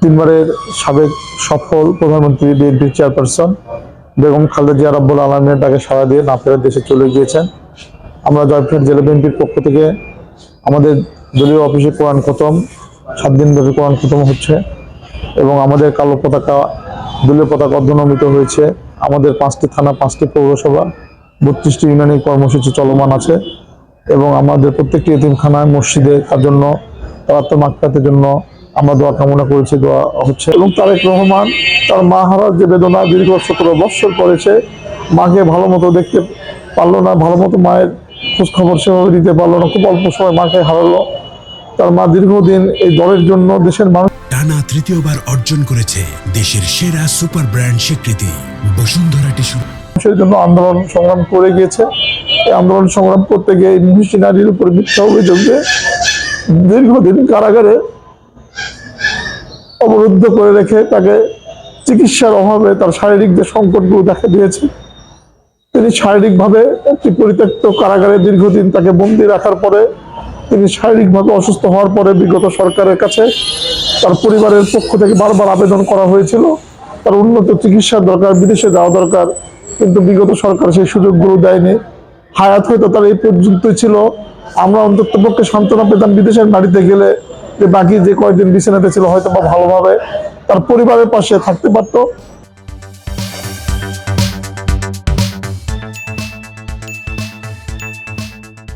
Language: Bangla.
তিনবারের সাবেক সফল প্রধানমন্ত্রী বিএনপির চেয়ারপারসন বেগম খালেদা জিয়া রাব্বুল আলামিনের ডাকে সাড়া দিয়ে না ফেরার দেশে চলে গিয়েছেন। আমরা জয়পুরহাট জেলা বিএনপির পক্ষ থেকে আমাদের দলীয় অফিসে কোরআন খতম 7 দিন ধরে কোরআন খতম হচ্ছে এবং আমাদের কালো পতাকা দলীয় পতাকা অর্ধনমিত হয়েছে। আমাদের 5টি থানা, 5টি পৌরসভা, 32টি ইউনিয়ন কর্মসূচি চলমান আছে এবং আমাদের প্রত্যেকটি এতিমখানায় মসজিদে তার জন্য তার মাগফিরাতের জন্য আমরা দোয়া কামনা করেছি, দোয়া হচ্ছে। এবং তারেক রহমান তার মা হারার যে বেদনা দীর্ঘ 17 বৎসর করেছে, মাকে ভালো মতো দেখতে পারলো না, ভালো মতো মায়ের খোঁজ খবর সেভাবে দিতে পারলো না, খুব অল্প সময় মাকে হারালো। তার মা দীর্ঘদিন এই দলের জন্য দেশের মানুষ টানা তৃতীয়বার অর্জন করেছে দেশের সেরা সুপার ব্র্যান্ড স্বীকৃতি বসুন্ধরা টিস্যু। মানুষের জন্য আন্দোলন সংগ্রাম করে গিয়েছে। এই আন্দোলন সংগ্রাম করতে গিয়ে মহিষী নারীর উপর মিথ্যা অভিযোগ দিয়ে দীর্ঘদিন কারাগারে অবরুদ্ধ করে রেখে তাকে চিকিৎসার অভাবে তার শারীরিক যে সংকটগুলো দেখা দিয়েছে, তিনি শারীরিকভাবে একটি পরিত্যক্ত কারাগারে দীর্ঘদিন তাকে বন্দী রাখার পরে তিনি শারীরিকভাবে অসুস্থ হওয়ার পরে বিগত সরকারের কাছে তার পরিবারের পক্ষ থেকে বারবার আবেদন করা হয়েছিল তার উন্নত চিকিৎসার দরকার, বিদেশে যাওয়া দরকার, কিন্তু বিগত সরকার সেই সুযোগগুলো দেয়নি। হায়াত হয়তো তার এই পর্যন্তই ছিল। আমরা অন্তত পক্ষে সান্ত্বনা পেতাম বিদেশের বাড়িতে গেলে যে বাকি যে কয়েকদিন বিছানাতে ছিল হয়তো বা ভালোভাবে তার পরিবারের পাশে থাকতে পারতো।